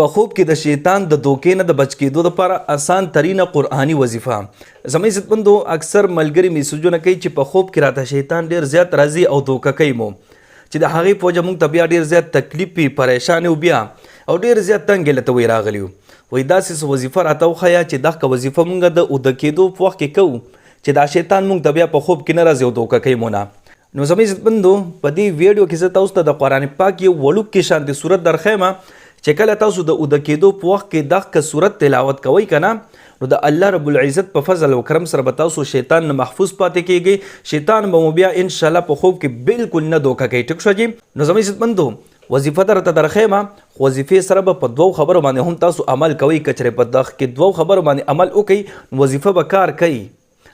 په خوب کې د شیطان د دوکې نه د بچ کېدو لپاره اسان ترینه قرآني وظیفه. زموږ عزتمندو اکثر ملګري میسجونه کوي چې په خوب کې راته شیطان ډېر زیات راځي او دوکه کوي مو چې د هغې په وجه موږ ته بیا ډېر زیات تکلیف وي، پریشان یو بیا او ډېر زیات تنګې لته وی راغلي یو. وایي داسې څه وظیفه راته وښیه چې دغه وظیفه موږ د اوده کېدو په وخت کې کوو چې دا شیطان موږ ته بیا په خوب کې نه راځي او دوکه کوي مو نه. نو زموږ عزتمندو په دې ویډیو کې زه تاسو ته د قرآن پاک یو وړوکی شانتې صورت درښیم چې کله تاسو د اوده کېدو په وخت کې دغه صورت تلاوت کوئ که نه، نو د الله رب العزت په فضل او کرم سره به تاسو شیطان نه محفوظ پاتې کیږئ. شیطان به مو بیا انشاءالله په خوب کې بالکل نه دوکه کوي. ټیک شو جي. نو زموږ عزتمندو وظیفه درته درښیم، خو وظیفې سره به په دوو خبرو باندې هم تاسو عمل کوئ. که چېرې په دغه کې دوو خبرو باندې عمل وکئ نو وظیفه به کار کوي،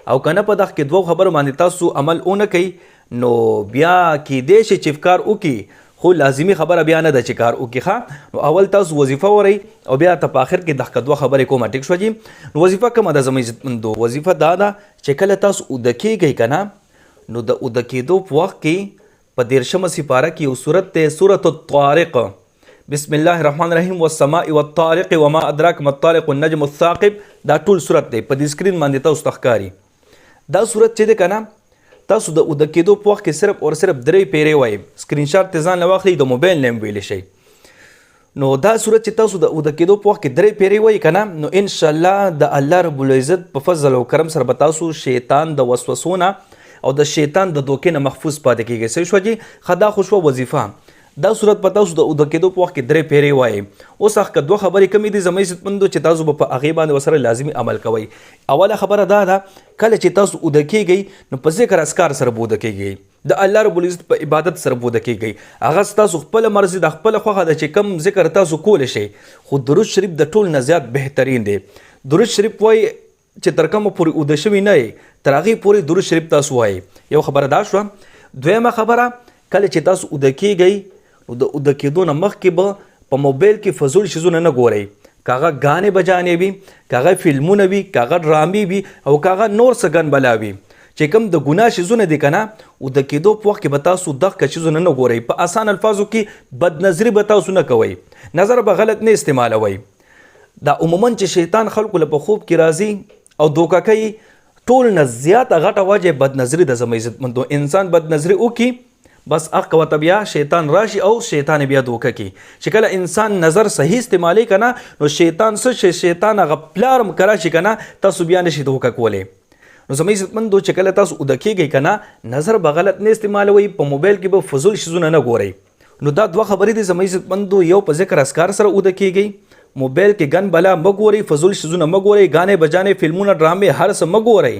او که نه په دغه کې دوو خبرو باندې تاسو عمل ونه کوئ نو بیا کیدای شي چې کار وکړي، خو لازمي خبره بیا نه ده چې کار وکړي ښه. نو اول تاسو وظیفه ورئ او بیا ته په آخر کې دغه دوه خبرې کومه. ټیک شوه جي. نو وظیفه کومه ده زموږ عزتمندو؟ وظیفه دا ده چې کله تاسو اوده کیږئ که نه، نو د اوده کېدو په وخت کې په 13مه سپاره کې یو صورت دی، سورة الطارق. بسم الله الرحمن الرحیم والسماء والطارق وما ادراک ما الطارق النجم الثاقب. دا ټول صورت دی، په دې سکرین باندې تاسو ته ښکاري. دا صورت چې دی که نه، تاسو د اوده کېدو په وخت کې صرف او صرف 3 پیرې وایي. سکرین شاټ ته ځان له واخلئ، د موبایل نه هم ویلی شئ. نو دا صورت چې تاسو د اوده کېدو په وخت کې 3 پیرې وایي که نه، نو انشاءالله د الله رب العزت په فضل او کرم سره به تاسو شیطان د وسوسو نه او د شیطان د دوکې نه محفوظ پاتې کیږئ. صحیح شوه جي. ښه دا خو شوه وظیفه. دا صورت په تاسو د اوده کېدو په وخت کې 3 پیرې وایي. اوس هغه دوه خبرې کمې دي زموږ عزتمندو چې تاسو به په هغې باندې ورسره لازمي عمل کوئ. اوله خبره دا ده کله چې تاسو اوده کیږئ نو په ذکر اذکار سره به اوده کیږئ، د الله رب العزت په عبادت سره به اوده کیږئ. هغه ستاسو خپله مرضي د خپله خوښه ده چې کوم ذکر تاسو کولی شئ، خو درود شریف د ټول نه زیات بهترین دی. درود شریف وایي چې تر کومه پورې اوده شوي نه یې تر هغې پورې درود شریف تاسو وایي. یو خبره دا شوه. دویمه خبره کله چې تاسو اوده کیږئ نو د اوده کېدو نه مخکې به په موبایل کې فضول شیزونه نه ګورئ. که هغه ګانې بجانې وي، که هغه فلمونه وي، که هغه ډرامې وي، او که هغه نور څه ګن بلا وي چې کوم د ګناه شیزونه دي که نه، اوده کېدو په وخت کې به تاسو دغه شیزونه نه ګورئ. په اسان الفاظو کې بدنظري به تاسو نه کوئ، نظر به غلط نه استعمالوئ. دا عموما چې شیطان خلکو له په خوب کې راځي او دوکه کوي، ټول نه زیاته غټه وجه بدنظري ده زموږ عزتمندو. انسان بدنظري وکړي بس هغه وته بیا شیطان راشي او شیطان بیا دوکه کوي. چې کله انسان نظر صحیح استعمالي که نه، نو شیطان څه شیطان هغه پلار م که راشي که نه، تاسو بیا نشي دوکه کولی. نو زموږ عزتمندو چې کله تاسو اوده کیږئ که نه، نظر به غلط نه استعمالوئ، په موبایل کې به فضول شیزونه نه ګورئ. نو دا دوه خبرې دي زموږ عزتمندو. یو په ذکر اذکار سره اوده کیږئ، موبایل کې ګن بلا مه ګورئ، فضول شیزونه مه ګورئ، ګانې بجانې فلمونه ډرامې هر څه مه ګورئ.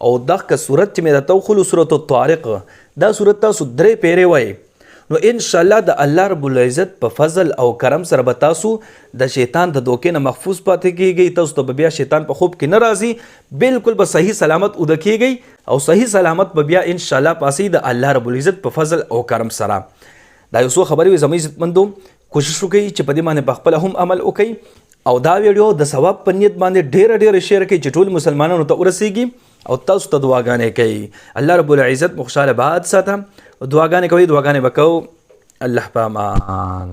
او دغه صورت چې مې درته وښولو سورة الطارق، دا صورت تاسو 3 پیرې وایي. نو انشاءالله د الله رب العزت په فضل او کرم سره به تاسو د شیطان د دوکې نه محفوظ پاتې کیږئ. تاسو ته به بیا شیطان په خوب کې نه راځي، بالکل به صحیح سلامت اوده کیږئ او صحیح سلامت به بیا انشاءالله پاسئ د الله رب العزت په فضل او کرم سره. دا یو څو خبرې وي زموږ عزتمندو. کوشش وکړئ چې په دې باندې په خپله هم عمل وکړئ او دا ویډیو د ثواب په نیت باندې ډېره شیر کړئ چې ټول مسلمانانو ته ورسیږي او تاسو ته دعاګانې کوي. الله رب العزت مو خوشحاله باد ساته. دعاګانې کوئ، دعاګانې به کوو. الله په امان.